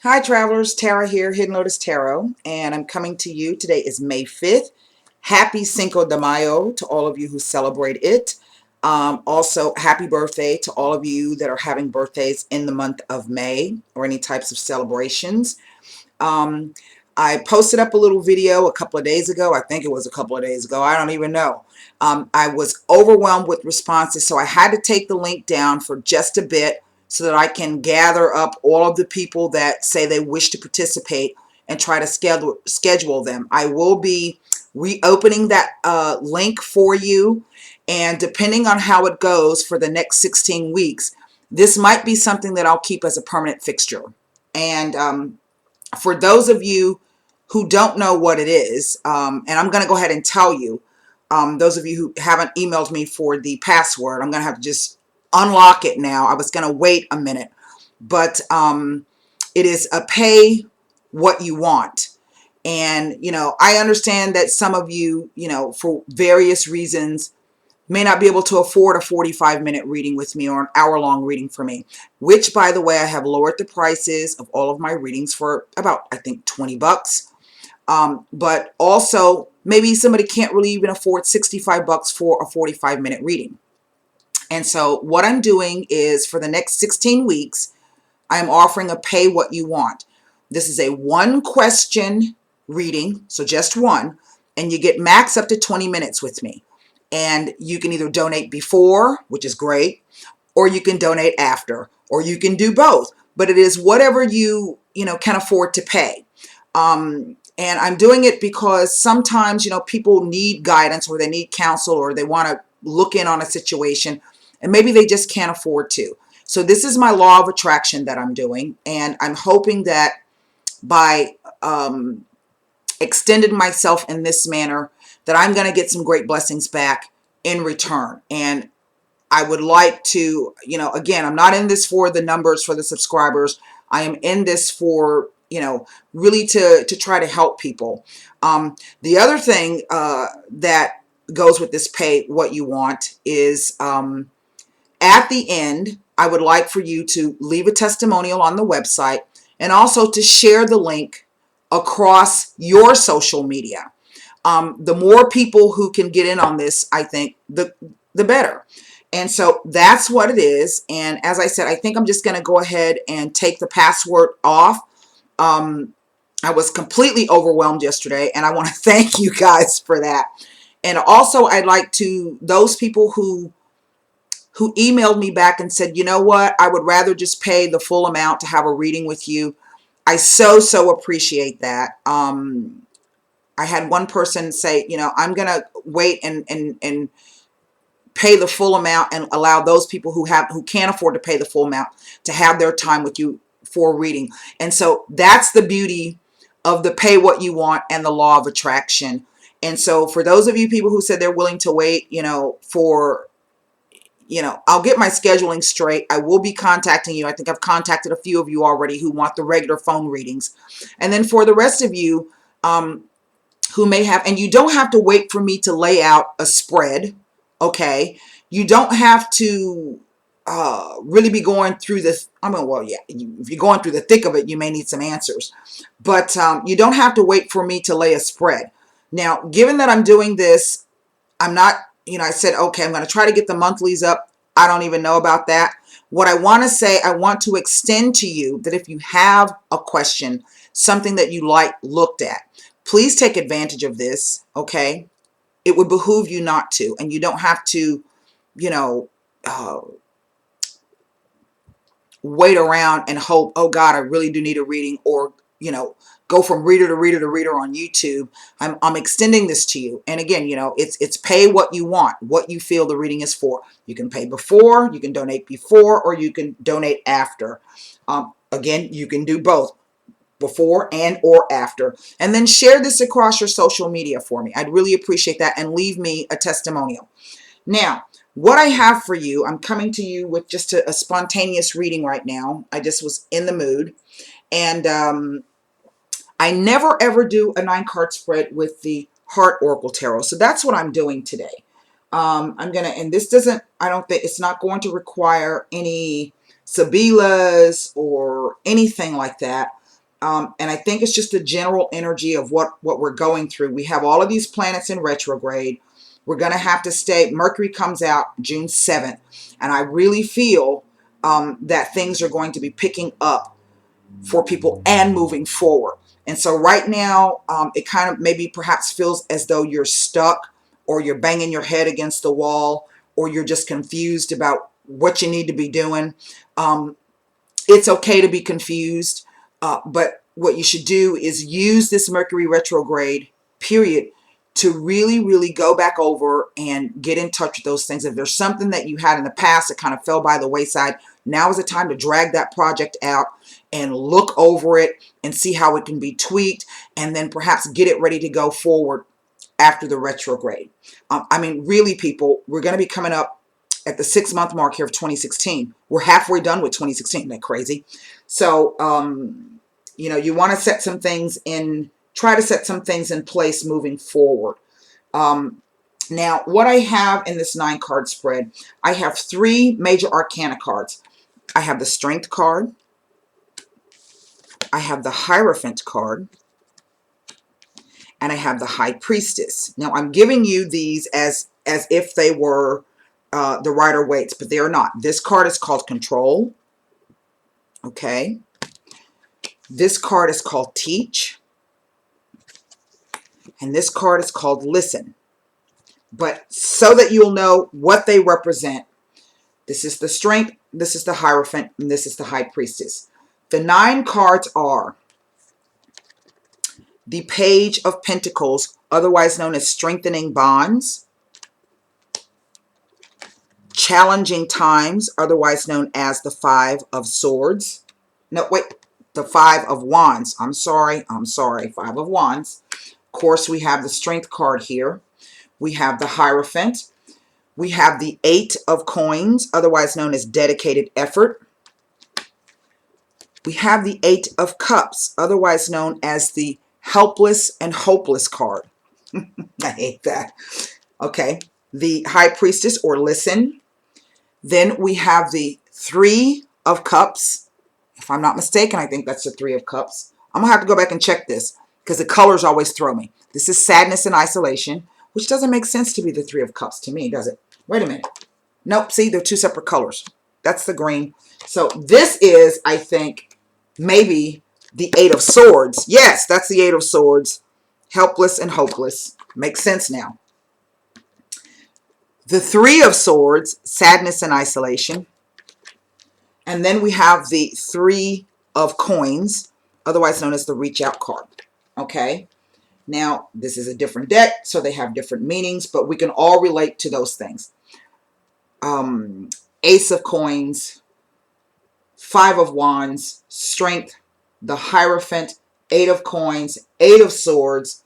Hi travelers, Tara here, Hidden Lotus Tarot, and I'm coming to you. Today is May 5th. Happy Cinco de Mayo to all of you who celebrate it. Also, happy birthday to all of you that are having birthdays in the month of May or any types of celebrations. Um, I posted up a little video a couple of days ago. I think it was a couple of days ago. I don't even know. I was overwhelmed with responses, so I had to take the link down for just a bit so that I can gather up all of the people that say they wish to participate and try to schedule them. I will be reopening that link for you, and depending on how it goes for the next 16 weeks, this might be something that I'll keep as a permanent fixture. And for those of you who don't know what it is, and I'm going to go ahead and tell you, those of you who haven't emailed me for the password, I'm going to have to just unlock it now. I was going to wait a minute, but it is a pay what you want. And, I understand that some of you, for various reasons, may not be able to afford a 45-minute reading with me or an hour-long reading for me, which, by the way, I have lowered the prices of all of my readings for about, I think, 20 bucks. But also, maybe somebody can't really even afford 65 bucks for a 45-minute reading. And so what I'm doing is for the next 16 weeks, I'm offering a pay what you want. This is a one-question reading, so just one, and you get max up to 20 minutes with me. And you can either donate before, which is great, or you can donate after, or you can do both. But it is whatever you can afford to pay. And I'm doing it because sometimes, people need guidance or they need counsel or they want to look in on a situation and maybe they just can't afford to. So this is my law of attraction that I'm doing. And I'm hoping that by extending myself in this manner, that I'm going to get some great blessings back in return. And I would like to, again, I'm not in this for the numbers, for the subscribers. I am in this for, really to try to help people. The other thing that goes with this pay what you want is at the end, I would like for you to leave a testimonial on the website and also to share the link across your social media. The more people who can get in on this, I think, the better. And so that's what it is. And as I said, I think I'm just going to go ahead and take the password off. I was completely overwhelmed yesterday, and I want to thank you guys for that. And also, I'd like to, those people who emailed me back and said, you know what, I would rather just pay the full amount to have a reading with you. I so appreciate that. I had one person say, I'm going to wait and pay the full amount and allow those people who can't afford to pay the full amount to have their time with you for reading. And so that's the beauty of the pay what you want and the law of attraction. And so for those of you people who said they're willing to wait, I'll get my scheduling straight. I will be contacting you. I think I've contacted a few of you already who want the regular phone readings. And then for the rest of you who may have, and you don't have to wait for me to lay out a spread, okay? You don't have to really be going through this. Well, yeah, if you're going through the thick of it, you may need some answers. But you don't have to wait for me to lay a spread. Now, given that I'm doing this, I'm not, I said, okay, I'm going to try to get the monthlies up. I don't even know about that. What I want to say, I want to extend to you that if you have a question, something that you like looked at, please take advantage of this, okay? It would behoove you not to, and you don't have to, wait around and hope, oh God, I really do need a reading, or, go from reader to reader to reader on YouTube. I'm extending this to you. And again, it's pay what you want, what you feel the reading is for. You can pay before, you can donate before, or you can donate after. Again, you can do both, before and or after. And then share this across your social media for me. I'd really appreciate that, and leave me a testimonial. Now, what I have for you, I'm coming to you with just a spontaneous reading right now. I just was in the mood. And I never ever do a 9-card spread with the Heart Oracle Tarot. So that's what I'm doing today. I'm going to, and this doesn't, I don't think, it's not going to require any Sabilas or anything like that. And I think it's just the general energy of what we're going through. We have all of these planets in retrograde. We're going to have to stay. Mercury comes out June 7th. And I really feel that things are going to be picking up for people and moving forward. And so right now, it kind of maybe perhaps feels as though you're stuck, or you're banging your head against the wall, or you're just confused about what you need to be doing. It's okay to be confused, but what you should do is use this Mercury retrograde period to really, really go back over and get in touch with those things. If there's something that you had in the past that kind of fell by the wayside, now is the time to drag that project out and look over it and see how it can be tweaked, and then perhaps get it ready to go forward after the retrograde. I mean, really, people, we're going to be coming up at the 6-month mark here of 2016. We're halfway done with 2016. Isn't that crazy? So, you know, you want to set some things in, try to set some things in place moving forward. Now, what I have in this 9-card spread, I have 3 major arcana cards. I have the Strength card. I have the Hierophant card. And I have the High Priestess. Now, I'm giving you these as if they were the Rider-Waite, but they are not. This card is called Control. Okay. This card is called Teach. And this card is called Listen. But so that you'll know what they represent, this is the Strength, this is the Hierophant, and this is the High Priestess. The 9 cards are the Page of Pentacles, otherwise known as Strengthening Bonds. Challenging Times, otherwise known as the 5 of Swords. No, wait, the 5 of Wands. I'm sorry, 5 of Wands. Of course, we have the Strength card here. We have the Hierophant. We have the 8 of Coins, otherwise known as Dedicated Effort. We have the 8 of Cups, otherwise known as the Helpless and Hopeless card. I hate that. Okay, the High Priestess, or Listen. Then we have the 3 of Cups. If I'm not mistaken, I think that's the 3 of Cups. I'm going to have to go back and check this because the colors always throw me. This is Sadness and Isolation, which doesn't make sense to be the 3 of Cups to me, does it? Wait a minute. Nope, see, they're 2 separate colors. That's the green. So this is, I think, maybe the 8 of Swords. Yes, that's the 8 of Swords. Helpless and Hopeless. Makes sense now. The 3 of Swords, Sadness and Isolation. And then we have the 3 of Coins, otherwise known as the Reach Out card. Okay? Now, this is a different deck, so they have different meanings, but we can all relate to those things. Ace of Coins, 5 of Wands, Strength, the Hierophant, 8 of Coins, 8 of Swords,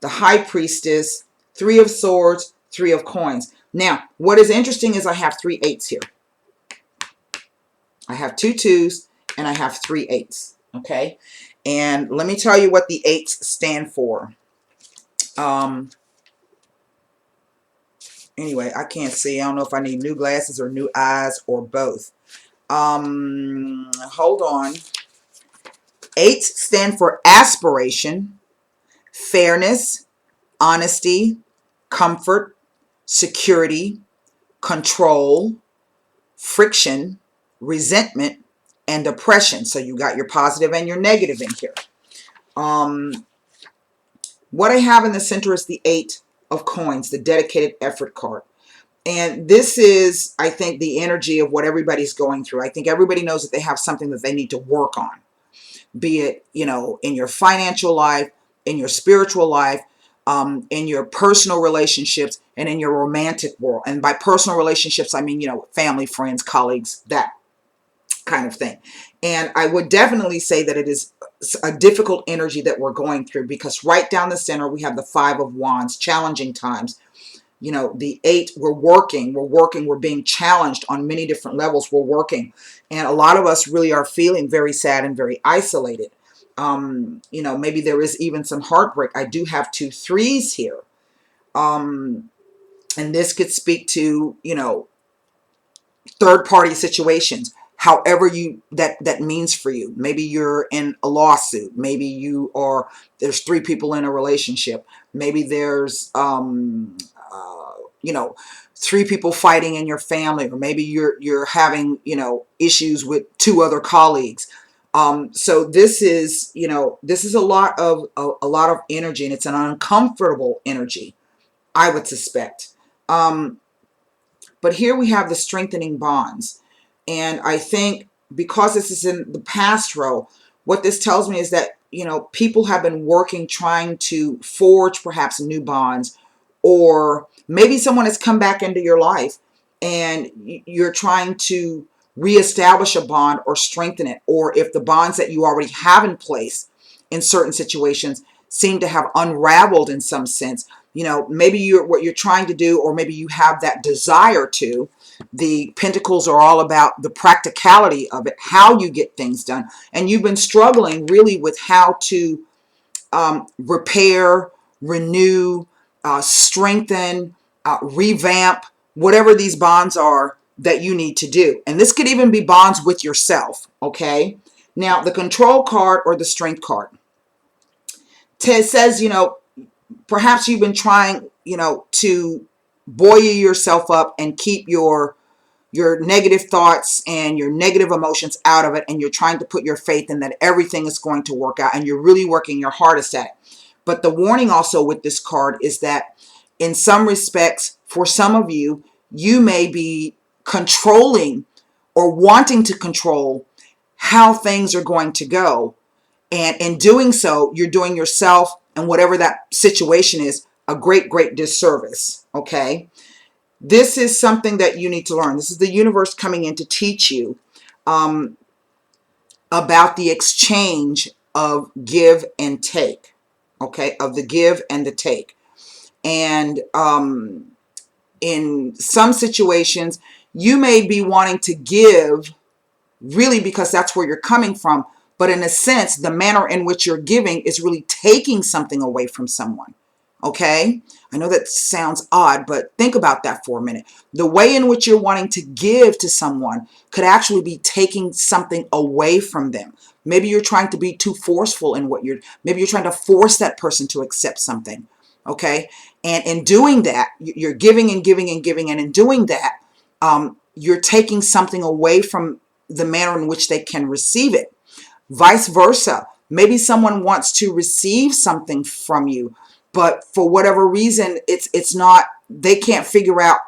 the High Priestess, 3 of Swords, 3 of Coins. Now, what is interesting is I have 3 8s here. I have 2 2s and I have 3 8s. Okay? And let me tell you what the 8s stand for. Anyway, I can't see. I don't know if I need new glasses or new eyes or both. Hold on. 8s stand for aspiration, fairness, honesty, comfort, security, control, friction, resentment, and oppression. So you got your positive and your negative in here. What I have in the center is the 8 of Coins, the Dedicated Effort card. And this is, I think, the energy of what everybody's going through. I think everybody knows that they have something that they need to work on. Be it, you know, in your financial life, in your spiritual life, in your personal relationships, and in your romantic world. And by personal relationships, I mean, you know, family, friends, colleagues, that kind of thing. And I would definitely say that it is a difficult energy that we're going through, because right down the center, we have the 5 of Wands, challenging times. You know, the 8, we're working, we're being challenged on many different levels, we're working. And a lot of us really are feeling very sad and very isolated. You know, maybe there is even some heartbreak. I do have 2 3s here. And this could speak to, you know, third-party situations. however that means for you. Maybe you're in a lawsuit. Maybe there's 3 people in a relationship. Maybe there's, you know, 3 people fighting in your family, or maybe you're having, you know, issues with 2 other colleagues. So this is, you know, this is a lot of energy, and it's an uncomfortable energy, I would suspect. But here we have the strengthening bonds. And I think because this is in the past row, what this tells me is that, you know, people have been working, trying to forge perhaps new bonds, or maybe someone has come back into your life and you're trying to reestablish a bond or strengthen it. Or if the bonds that you already have in place in certain situations seem to have unraveled in some sense, you know, maybe what you're trying to do, or maybe you have that desire to. The pentacles are all about the practicality of it, how you get things done. And you've been struggling really with how to repair, renew, strengthen, revamp, whatever these bonds are that you need to do. And this could even be bonds with yourself, okay? Now, the control card or the strength card says, you know, perhaps you've been trying, you know, to buoy yourself up and keep your negative thoughts and your negative emotions out of it, and you're trying to put your faith in that everything is going to work out, and you're really working your hardest at it. But the warning also with this card is that in some respects, for some of you, you may be controlling or wanting to control how things are going to go. And in doing so, you're doing yourself and whatever that situation is a great, great disservice, okay? This is something that you need to learn. This is the universe coming in to teach you about the exchange of give and take, okay? Of the give and the take. And in some situations, you may be wanting to give really because that's where you're coming from. But in a sense, the manner in which you're giving is really taking something away from someone. Okay? I know that sounds odd, but think about that for a minute. The way in which you're wanting to give to someone could actually be taking something away from them. Maybe you're trying to be too forceful in maybe you're trying to force that person to accept something. Okay? And in doing that, you're giving and giving and giving. And in doing that, you're taking something away from the manner in which they can receive it. Vice versa. Maybe someone wants to receive something from you, but for whatever reason, it's not, they can't figure out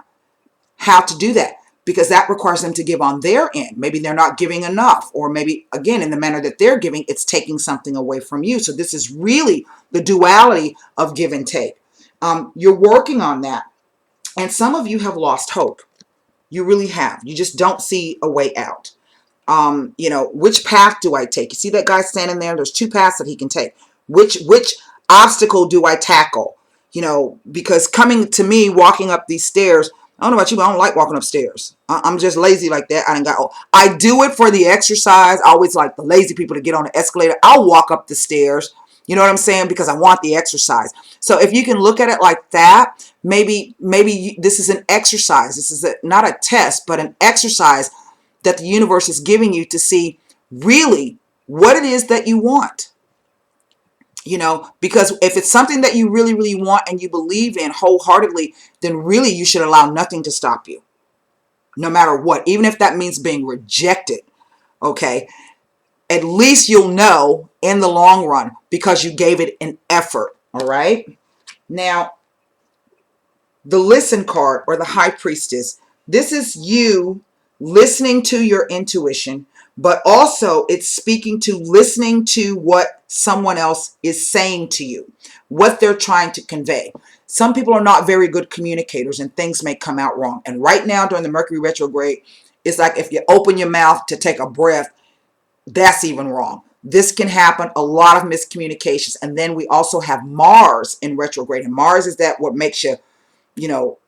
how to do that because that requires them to give on their end. Maybe they're not giving enough, or maybe, again, in the manner that they're giving, it's taking something away from you. So this is really the duality of give and take. You're working on that. And some of you have lost hope. You really have. You just don't see a way out. You know, which path do I take? You see that guy standing there? There's 2 paths that he can take. Which obstacle do I tackle? You know, because coming to me, walking up these stairs, I don't know about you, but I don't like walking upstairs. I'm just lazy like that. I do it for the exercise. I always like the lazy people to get on the escalator. I'll walk up the stairs. You know what I'm saying? Because I want the exercise. So if you can look at it like that, maybe this is an exercise. This is not a test, but an exercise that the universe is giving you to see really what it is that you want. You know, because if it's something that you really, really want and you believe in wholeheartedly, then really you should allow nothing to stop you, no matter what, even if that means being rejected. Okay. At least you'll know in the long run because you gave it an effort. All right. Now, the listen card or the high priestess, this is you listening to your intuition, but also it's speaking to listening to what someone else is saying to you, what they're trying to convey. Some people are not very good communicators and things may come out wrong. And right now during the Mercury retrograde, it's like if you open your mouth to take a breath, that's even wrong. This can happen, a lot of miscommunications. And then we also have Mars in retrograde. And Mars is that what makes you, you know,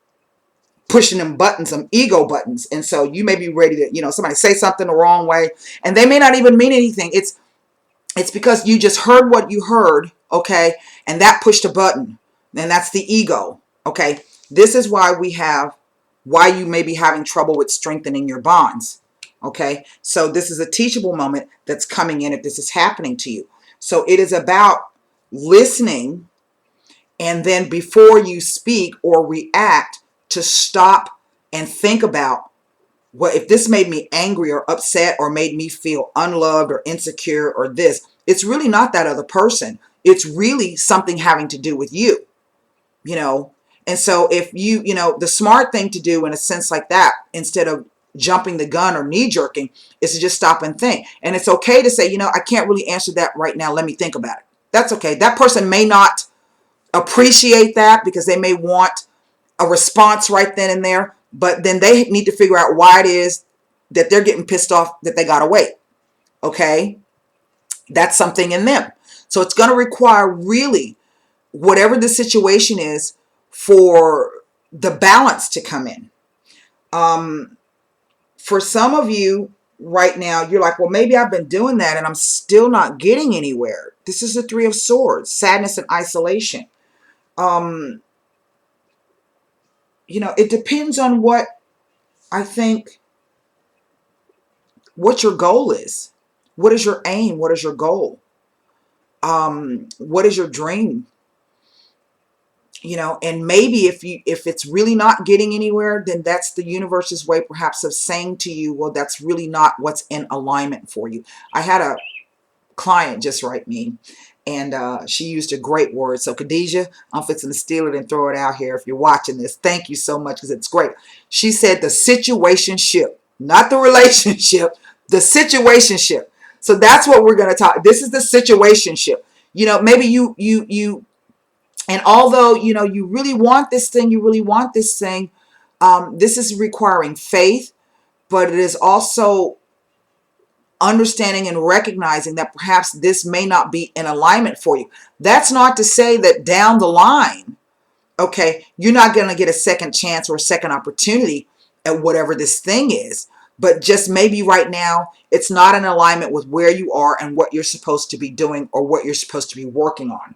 pushing them buttons, some ego buttons. And so you may be ready to, you know, somebody say something the wrong way and they may not even mean anything. It's because you just heard what you heard, okay? And that pushed a button. And that's the ego, okay? This is why you may be having trouble with strengthening your bonds, Okay, so this is a teachable moment that's coming in if this is happening to you. So it is about listening, and then before you speak or react, to stop and think about, well, if this made me angry or upset or made me feel unloved or insecure or this, it's really not that other person. It's really something having to do with you, you know. And so if the smart thing to do in a sense like that, instead of jumping the gun or knee jerking, is to just stop and think. And it's okay to say, I can't really answer that right now. Let me think about it. That's okay. That person may not appreciate that because they may want a response right then and there, but then they need to figure out why it is that they're getting pissed off that they gotta wait. Okay, that's something in them. So it's going to require, really, whatever the situation is, for the balance to come in. For some of you right now, you're like, well, maybe I've been doing that and I'm still not getting anywhere. This is the Three of Swords, sadness and isolation. It depends on what your goal is. What is your aim? What is your goal? What is your dream? And maybe if it's really not getting anywhere, then that's the universe's way perhaps of saying to you, well, that's really not what's in alignment for you. I had a client just write me, and she used a great word. So Khadijah, I'm fixing to steal it and throw it out here if you're watching this. Thank you so much, because it's great. She said the situationship, not the relationship, the situationship. So that's what we're going to talk. This is the situationship. Maybe you and although you really want this thing, this is requiring faith, but it is also understanding and recognizing that perhaps this may not be in alignment for you. That's not to say that down the line, okay, you're not going to get a second chance or a second opportunity at whatever this thing is, but just maybe right now it's not in alignment with where you are and what you're supposed to be doing or what you're supposed to be working on.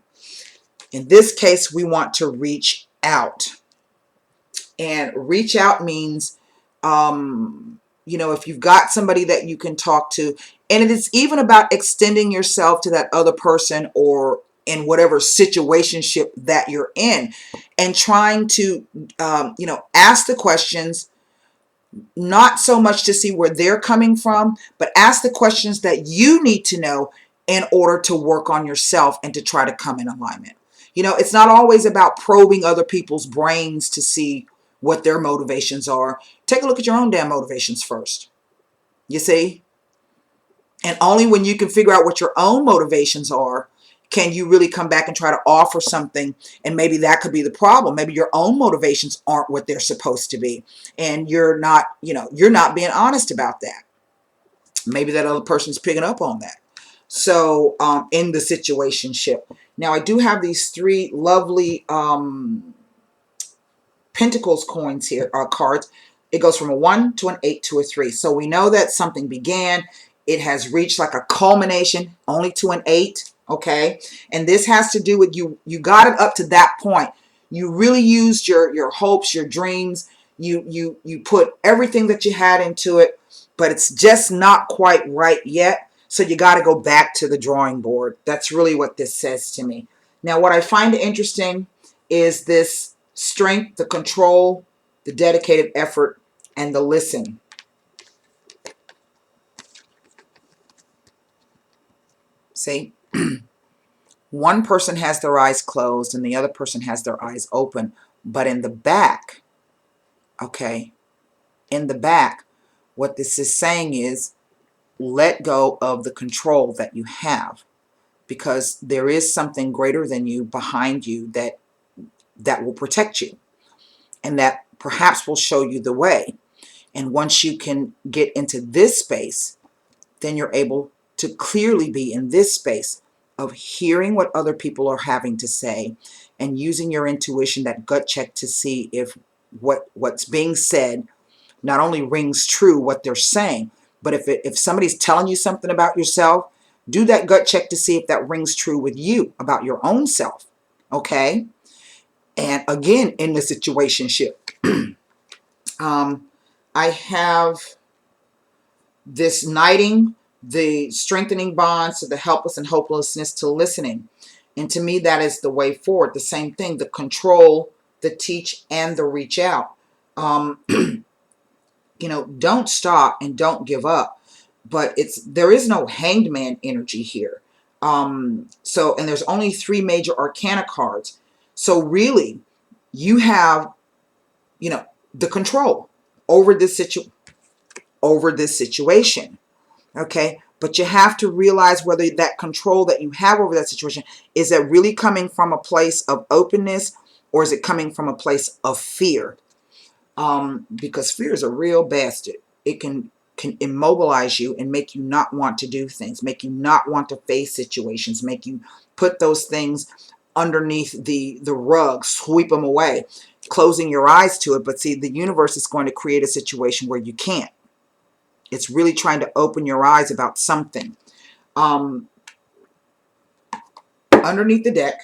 In this case, we want to reach out. And reach out means, if you've got somebody that you can talk to, and it is even about extending yourself to that other person or in whatever situationship that you're in, and trying to, ask the questions, not so much to see where they're coming from, but ask the questions that you need to know in order to work on yourself and to try to come in alignment. It's not always about probing other people's brains to see what their motivations are. Take a look at your own damn motivations first. You see? And only when you can figure out what your own motivations are, can you really come back and try to offer something. And maybe that could be the problem. Maybe your own motivations aren't what they're supposed to be. And you're not being honest about that. Maybe that other person's picking up on that. So in the situationship. Now, I do have these three lovely Pentacles coins here, cards. It goes from a 1 to an 8 to a 3. So we know that something began. It has reached like a culmination, only to an 8. Okay. And this has to do with you got it up to that point. You really used your hopes, your dreams. You put everything that you had into it, but it's just not quite right yet. So you got to go back to the drawing board. That's really what this says to me. Now, what I find interesting is this strength, the control, the dedicated effort, and the listen. See? One person has their eyes closed and the other person has their eyes open. But in the back, okay, in the back, what this is saying is let go of the control that you have, because there is something greater than you behind you that will protect you and that perhaps will show you the way. And once you can get into this space, then you're able to clearly be in this space of hearing what other people are having to say and using your intuition, that gut check, to see if what's being said not only rings true what they're saying, but if somebody's telling you something about yourself, do that gut check to see if that rings true with you about your own self. Okay? And again, in the situationship, I have this knighting, the strengthening bonds, to the helpless and hopelessness, to listening. And to me, that is the way forward. The same thing, the control, the teach, and the reach out. Um, don't stop and don't give up. But there is no hanged man energy here. And there's only 3 major arcana cards. So really, you have, the control over this situation. Okay. But you have to realize whether that control that you have over that situation, is it really coming from a place of openness, or is it coming from a place of fear? Because fear is a real bastard. It can immobilize you and make you not want to do things, make you not want to face situations, make you put those things underneath the rug, sweep them away, closing your eyes to it. But see, the universe is going to create a situation where you can't. It's really trying to open your eyes about something. Underneath the deck,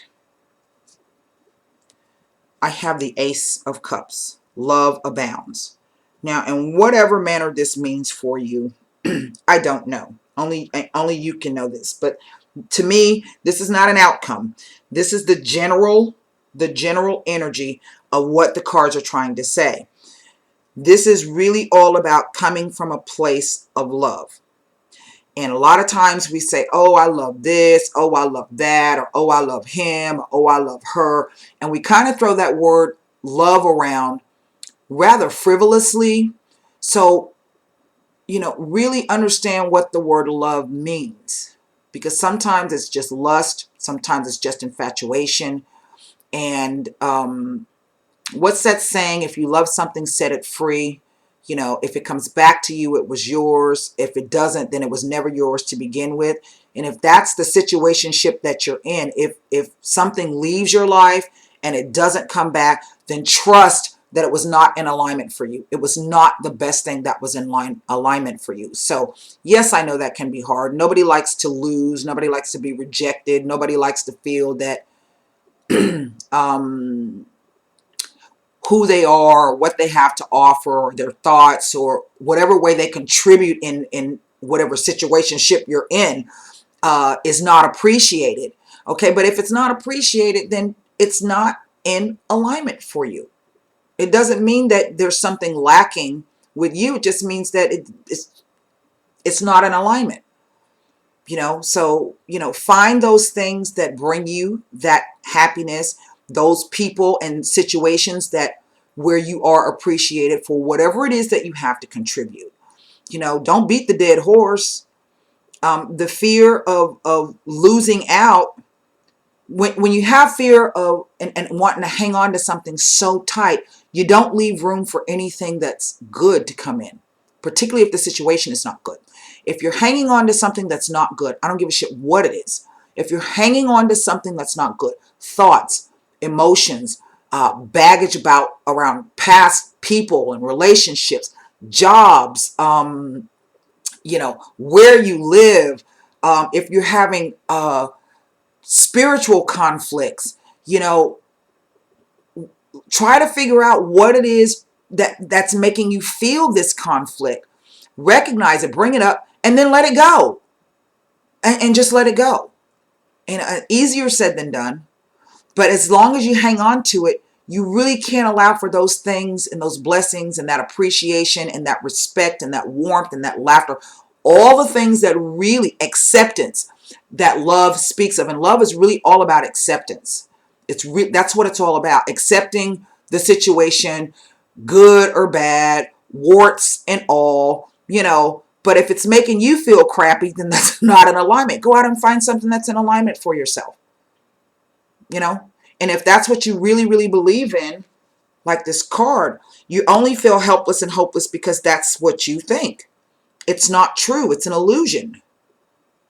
I have the Ace of Cups. Love abounds. Now, in whatever manner this means for you, I don't know. Only you can know this. But to me, this is not an outcome. This is the general energy of what the cards are trying to say. This is really all about coming from a place of love. And a lot of times we say, oh, I love this, oh, I love that, or oh, I love him, or oh, I love her. And we kind of throw that word love around rather frivolously. So, really understand what the word love means. Because sometimes it's just lust, sometimes it's just infatuation. And what's that saying? If you love something, set it free. If it comes back to you, it was yours. If it doesn't, then it was never yours to begin with. And if that's the situationship that you're in, if something leaves your life and it doesn't come back, then trust that it was not in alignment for you. It was not the best thing that was in alignment for you. So yes, I know that can be hard. Nobody likes to lose. Nobody likes to be rejected. Nobody likes to feel that who they are, or what they have to offer, or their thoughts, or whatever way they contribute in whatever situationship you're in, is not appreciated. Okay, but if it's not appreciated, then it's not in alignment for you. It doesn't mean that there's something lacking with you. It just means that it's not in alignment. So find those things that bring you that happiness, those people and situations where you are appreciated for whatever it is that you have to contribute. Don't beat the dead horse. The fear of losing out, when you have fear of and wanting to hang on to something so tight, you don't leave room for anything that's good to come in, particularly if the situation is not good. If you're hanging on to something that's not good, I don't give a shit what it is. If you're hanging on to something that's not good, thoughts, emotions, baggage around past people and relationships, jobs, where you live, if you're having spiritual conflicts, try to figure out what it is that's making you feel this conflict. Recognize it, bring it up, and then let it go. And just let it go. And easier said than done. But as long as you hang on to it, you really can't allow for those things and those blessings and that appreciation and that respect and that warmth and that laughter, all the things that really, acceptance, that love speaks of. And love is really all about acceptance. That's what it's all about. Accepting the situation, good or bad, warts and all, But if it's making you feel crappy, then that's not in alignment. Go out and find something that's in alignment for yourself. And if that's what you really, really believe in, like this card, you only feel helpless and hopeless because that's what you think. It's not true. It's an illusion.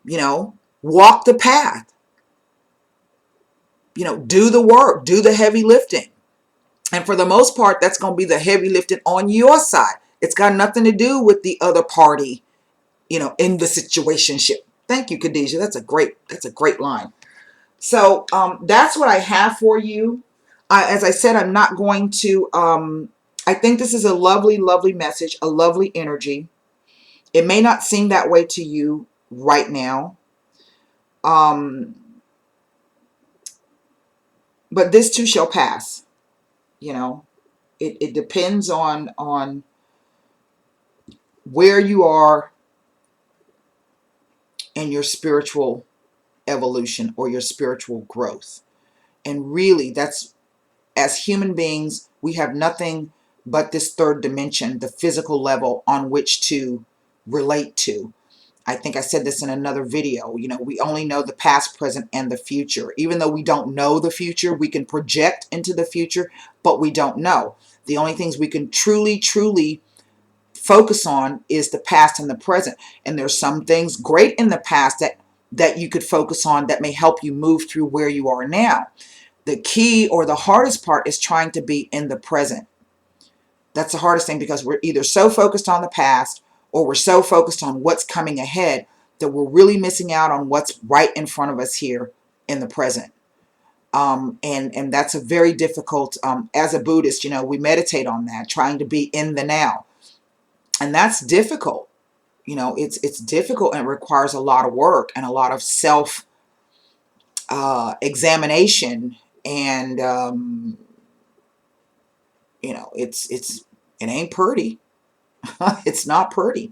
Walk the path. Do the work, do the heavy lifting. And for the most part, that's going to be the heavy lifting on your side. It's got nothing to do with the other party, in the situationship. Thank you, Khadijah. That's a great line. So that's what I have for you. As I said, I'm not going to, I think this is a lovely, lovely message, a lovely energy. It may not seem that way to you right now, um, but this too shall pass. You know, it depends on where you are in your spiritual evolution or your spiritual growth. And really, that's, as human beings, we have nothing but this third dimension, the physical level on which to relate to. I think I said this in another video. You know, we only know the past, present, and the future. Even though we don't know the future, we can project into the future, but we don't know. The only things we can truly focus on is the past and the present. And there's some things great in the past that you could focus on that may help you move through where you are now. The key or the hardest part is trying to be in the present. That's the hardest thing, because we're either so focused on the past or we're so focused on what's coming ahead that we're really missing out on what's right in front of us here in the present. And that's a very difficult, as a Buddhist, you know, we meditate on that, trying to be in the now. And that's difficult. You know, it's difficult, and it requires a lot of work and a lot of self examination. And you know, it ain't pretty. It's not pretty.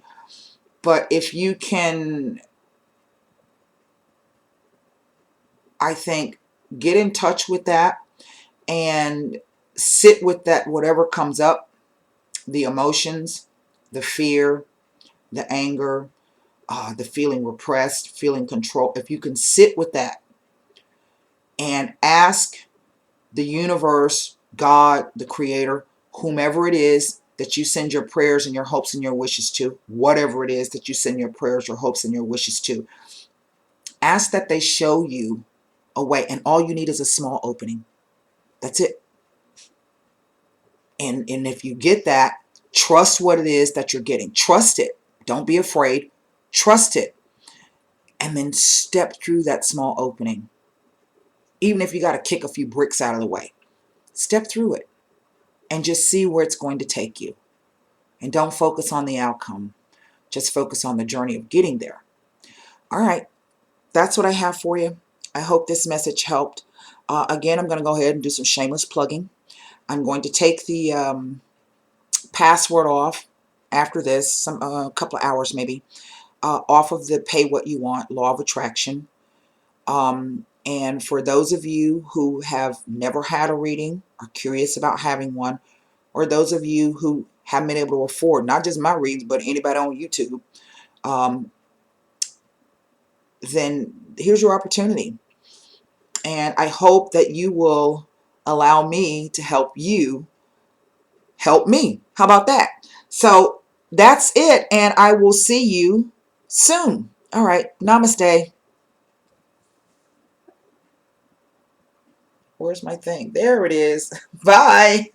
But if you can, I think, get in touch with that and sit with that, whatever comes up, the emotions, the fear, the anger, the feeling repressed, feeling control. If you can sit with that and ask the universe, God, the creator, whomever it is that you send your prayers and your hopes and your wishes to, whatever it is that you send your prayers, your hopes and your wishes to, ask that they show you a way. And all you need is a small opening. That's it. And if you get that, trust what it is that you're getting. Trust it. Don't be afraid. Trust it. And then step through that small opening. Even if you got to kick a few bricks out of the way, step through it and just see where it's going to take you. And don't focus on the outcome. Just focus on the journey of getting there. All right. That's what I have for you. I hope this message helped. Again, I'm going to go ahead and do some shameless plugging. I'm going to take the password off after this, a couple of hours maybe, off of the Pay What You Want Law of Attraction. And for those of you who have never had a reading, are curious about having one, or those of you who haven't been able to afford not just my reads, but anybody on YouTube, then here's your opportunity. And I hope that you will allow me to help you help me. How about that? So that's it. And I will see you soon. All right. Namaste. Where's my thing? There it is. Bye.